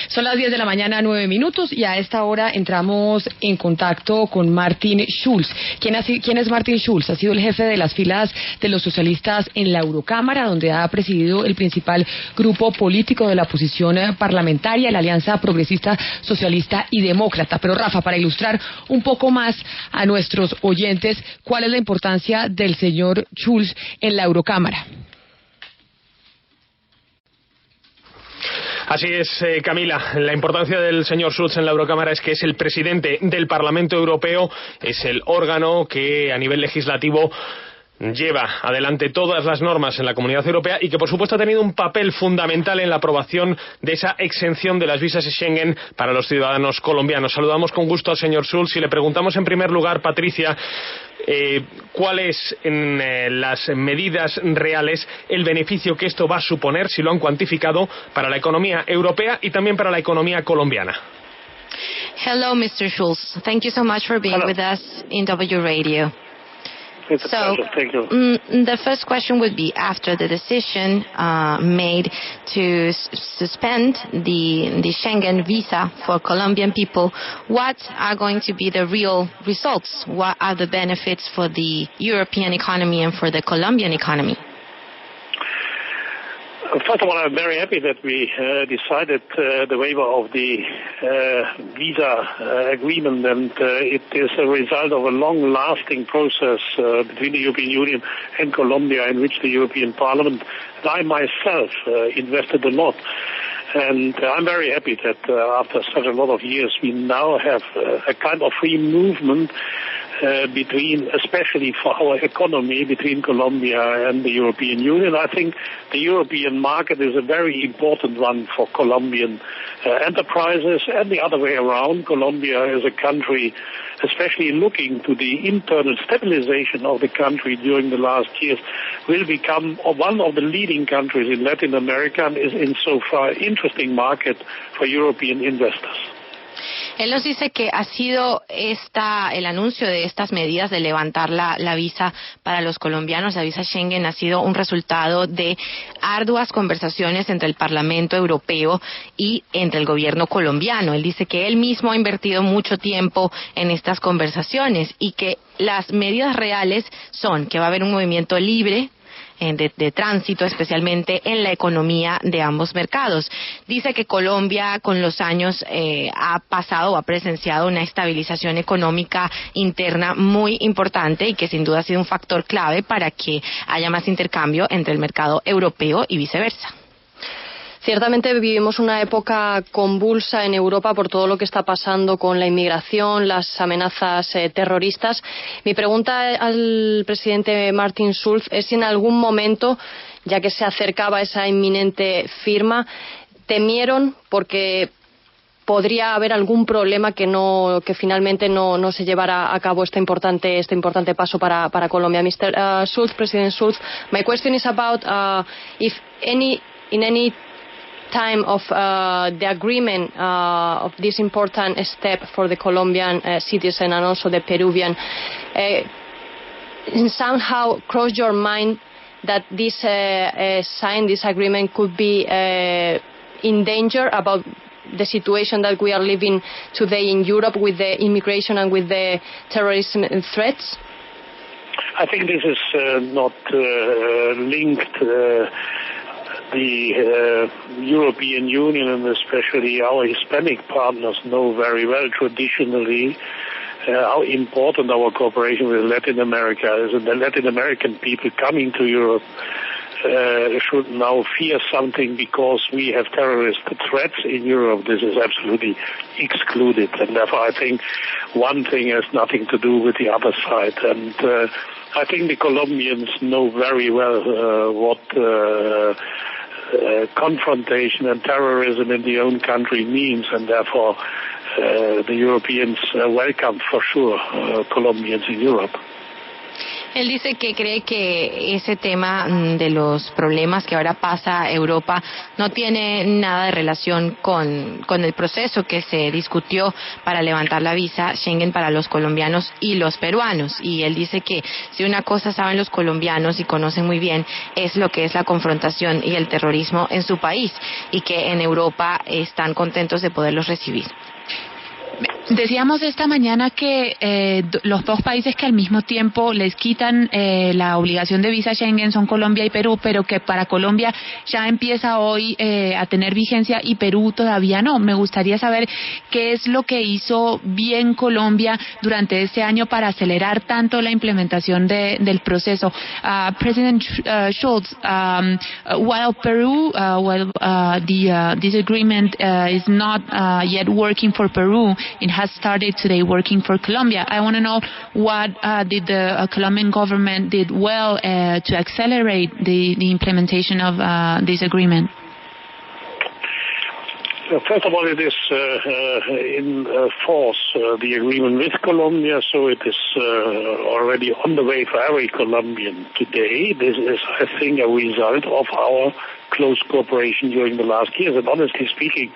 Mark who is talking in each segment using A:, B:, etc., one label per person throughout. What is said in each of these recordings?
A: Son las 10 de la mañana, 9 minutos, y a esta hora entramos en contacto con Martin Schulz. ¿Quién es Martin Schulz? Ha sido el jefe de las filas de los socialistas en la Eurocámara, donde ha presidido el principal grupo político de la oposición parlamentaria, la Alianza Progresista, Socialista y Demócrata. Pero Rafa, para ilustrar un poco más a nuestros oyentes, ¿cuál es la importancia del señor Schulz en la Eurocámara?
B: Así es, Camila. La importancia del señor Schulz en la Eurocámara es que es el presidente del Parlamento Europeo, es el órgano que a nivel legislativo lleva adelante todas las normas en la Comunidad Europea y que, por supuesto, ha tenido un papel fundamental en la aprobación de esa exención de las visas Schengen para los ciudadanos colombianos. Saludamos con gusto al señor Schulz y le preguntamos en primer lugar, Patricia, ¿cuál es en las medidas reales el beneficio que esto va a suponer, si lo han cuantificado, para la economía europea y también para la economía colombiana?
C: Hello, Mr. Schulz. Thank you so much for being with us in W Radio.
D: It's a pleasure. Thank you.
C: The first question would be, after the decision made to suspend the Schengen visa for Colombian people, what are going to be the real results? What are the benefits for the European economy and for the Colombian economy?
D: First of all, I'm very happy that we decided the waiver of the visa agreement, and it is a result of a long-lasting process between the European Union and Colombia, in which the European Parliament and I myself invested a lot. And I'm very happy that after such a lot of years, we now have a kind of free movement between, especially for our economy, between Colombia and the European Union. I think the European market is a very important one for Colombian enterprises, and the other way around. Colombia is a country, especially looking to the internal stabilization of the country during the last years, will become one of the leading countries in Latin America and is in so far interesting market for European investors.
C: Él nos dice que ha sido el anuncio de estas medidas de levantar la visa para los colombianos, la visa Schengen, ha sido un resultado de arduas conversaciones entre el Parlamento Europeo y entre el gobierno colombiano. Él dice que él mismo ha invertido mucho tiempo en estas conversaciones y que las medidas reales son que va a haber un movimiento libre de tránsito, especialmente en la economía de ambos mercados. Dice que Colombia con los años ha presenciado una estabilización económica interna muy importante y que sin duda ha sido un factor clave para que haya más intercambio entre el mercado europeo y viceversa.
E: Ciertamente vivimos una época convulsa en Europa por todo lo que está pasando con la inmigración, las amenazas terroristas. Mi pregunta al presidente Martin Schulz es si en algún momento, ya que se acercaba esa inminente firma, temieron porque podría haber algún problema que finalmente no se llevara a cabo este importante paso para Colombia. Mr. Schulz, President Schulz, my question is about if in any time of the agreement of this important step for the Colombian citizen and also the Peruvian, somehow crossed your mind that this agreement could be in danger about the situation that we are living today in Europe with the immigration and with the terrorism threats?
D: I think this is not linked. The European Union and especially our Hispanic partners know very well traditionally how important our cooperation with Latin America is, and the Latin American people coming to Europe should now fear something because we have terrorist threats in Europe. This is absolutely excluded, and therefore I think one thing has nothing to do with the other side. And I think the Colombians know very well what confrontation and terrorism in their own country means, and therefore the Europeans welcome for sure Colombians in Europe.
C: Él dice que cree que ese tema de los problemas que ahora pasa Europa no tiene nada de relación con el proceso que se discutió para levantar la visa Schengen para los colombianos y los peruanos. Y él dice que si una cosa saben los colombianos y conocen muy bien es lo que es la confrontación y el terrorismo en su país, y que en Europa están contentos de poderlos recibir.
F: Decíamos esta mañana que los dos países que al mismo tiempo les quitan la obligación de visa Schengen son Colombia y Perú, pero que para Colombia ya empieza hoy a tener vigencia y Perú todavía no. Me gustaría saber qué es lo que hizo bien Colombia durante este año para acelerar tanto la implementación del proceso. President Schulz, while Peru, this agreement is not yet working for Peru, it has started today working for Colombia. I want to know what did the Colombian government did well to accelerate the implementation of this agreement.
D: First of all, it is in force, the agreement with Colombia, so it is already on the way for every Colombian today. This is, I think, a result of our close cooperation during the last years. And honestly speaking,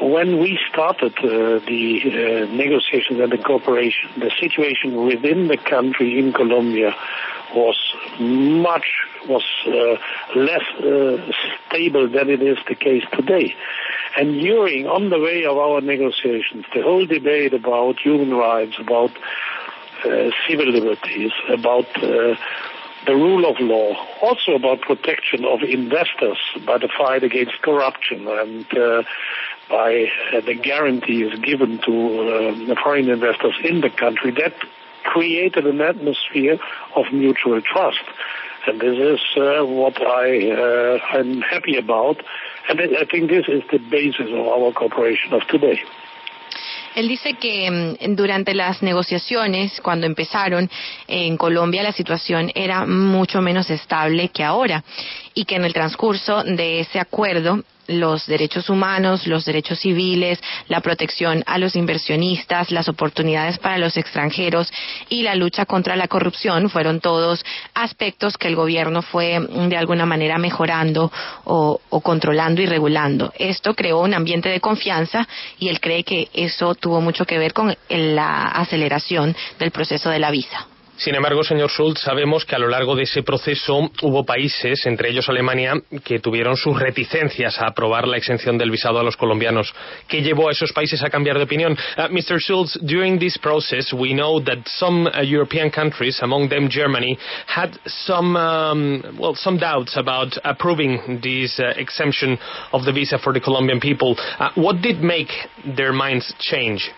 D: when we started the negotiations and the cooperation, the situation within the country in Colombia was less stable than it is the case today. And on the way of our negotiations, the whole debate about human rights, about civil liberties, about the rule of law, also about protection of investors by the fight against corruption and by the guarantees given to foreign investors in the country, that created an atmosphere of mutual trust. And this is what I'm happy about. And I think this is the basis of our cooperation of today.
C: Él dice que durante las negociaciones, cuando empezaron en Colombia, la situación era mucho menos estable que ahora, y que en el transcurso de ese acuerdo los derechos humanos, los derechos civiles, la protección a los inversionistas, las oportunidades para los extranjeros y la lucha contra la corrupción fueron todos aspectos que el gobierno fue de alguna manera mejorando o controlando y regulando. Esto creó un ambiente de confianza y él cree que eso tuvo mucho que ver con la aceleración del proceso de la visa.
B: Sin embargo, señor Schulz, sabemos que a lo largo de ese proceso hubo países, entre ellos Alemania, que tuvieron sus reticencias a aprobar la exención del visado a los colombianos. ¿Qué llevó a esos países a cambiar de opinión? Mr. Schulz, during this process, we know that some European countries, among them Germany, had some doubts about approving this exemption of the visa for the Colombian people. What did make their minds change?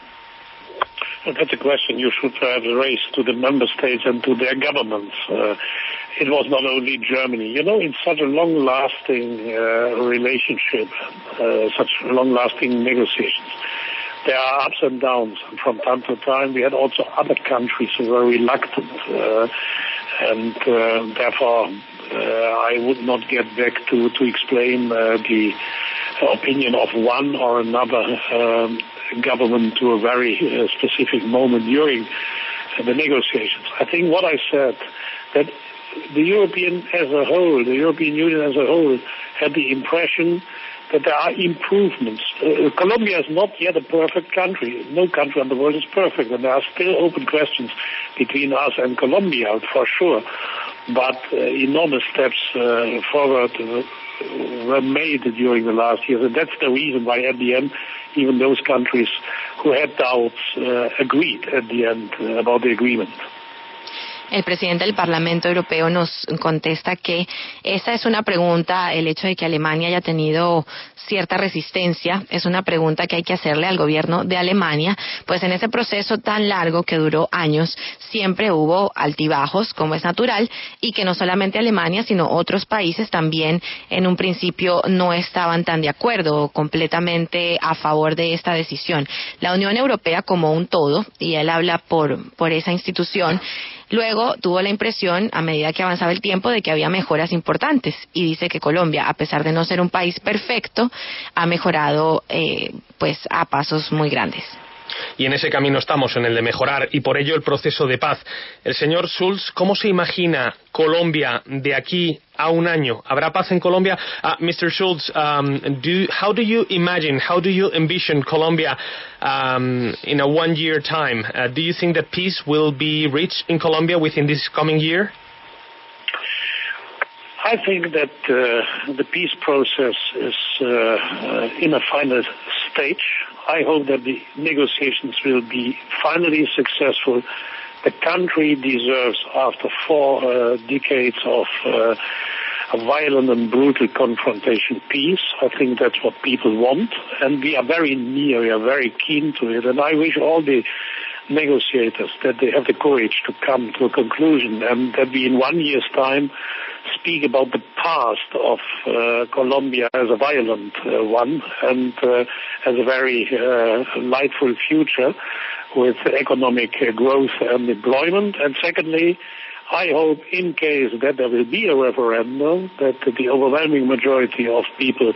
D: That's a question you should have raised to the member states and to their governments. It was not only Germany. You know, in such a long-lasting relationship, such long-lasting negotiations, there are ups and downs. And from time to time, we had also other countries who were reluctant. And therefore, I would not get back to explain the opinion of one or another government to a very specific moment during the negotiations. I think what I said, that the European Union as a whole, had the impression that there are improvements. Colombia is not yet a perfect country. No country in the world is perfect, and there are still open questions between us and Colombia, for sure. But enormous steps forward were made during the last years, and that's the reason why at the end even those countries who had doubts agreed at the end about the agreement.
C: El presidente del Parlamento Europeo nos contesta que esa es una pregunta, el hecho de que Alemania haya tenido cierta resistencia, es una pregunta que hay que hacerle al gobierno de Alemania, pues en ese proceso tan largo que duró años, siempre hubo altibajos, como es natural, y que no solamente Alemania, sino otros países también en un principio no estaban tan de acuerdo, completamente a favor de esta decisión. La Unión Europea como un todo, y él habla por esa institución, luego tuvo la impresión, a medida que avanzaba el tiempo, de que había mejoras importantes, y dice que Colombia, a pesar de no ser un país perfecto, ha mejorado pues a pasos muy grandes.
B: y en ese camino estamos, en el de mejorar, y por ello el proceso de paz. El señor Schulz, ¿cómo se imagina Colombia de aquí a un año? ¿Habrá paz en Colombia? Mr. Schulz, how do you envision Colombia in a 1 year time? Do you think that peace will be reached in Colombia within this coming year?
D: I think that the peace process is in a final stage. I hope that the negotiations will be finally successful. The country deserves, after 4 decades of a violent and brutal confrontation, peace. I think that's what people want, and we are very near, we are very keen to it, and I wish all the negotiators that they have the courage to come to a conclusion, and that we in 1 year's time speak about the past of Colombia as a violent one, and as a very lightful future with economic growth and employment. And secondly, I hope, in case that there will be a referendum, that the overwhelming majority of people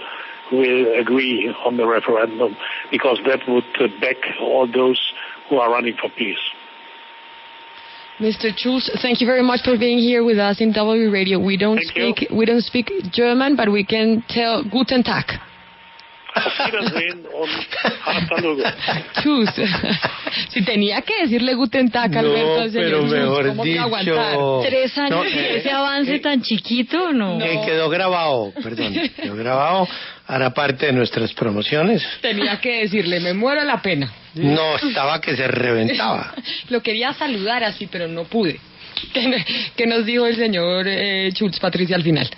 D: will agree on the referendum, because that would back all those who are running for peace.
A: Mr. Schulz, thank you very much for being here with us in W Radio. We don't speak German, but we can tell Guten Tag.
D: Auf Wiedersehen und hasta luego.
A: Schulz, si tenía que decirle Guten Tag, Alberto, al señor
G: pero mejor
A: Schulz, ¿cómo
G: dicho...
A: que aguantar?
H: 3 años y ese avance tan chiquito, ¿no?
G: Quedó grabado, quedó grabado. Hará parte de nuestras promociones.
A: Tenía que decirle, me muero la pena.
G: No, estaba que se reventaba.
A: Lo quería saludar así, pero no pude. ¿Qué nos dijo el señor Schulz, Patricia, al final?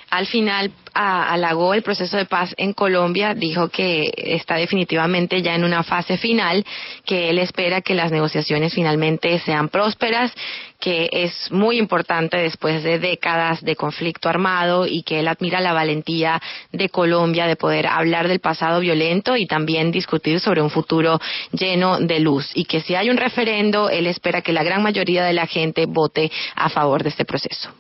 C: Al final halagó el proceso de paz en Colombia, dijo que está definitivamente ya en una fase final, que él espera que las negociaciones finalmente sean prósperas, que es muy importante después de décadas de conflicto armado, y que él admira la valentía de Colombia de poder hablar del pasado violento y también discutir sobre un futuro lleno de luz, y que si hay un referendo, él espera que la gran mayoría de la gente vote a favor de este proceso.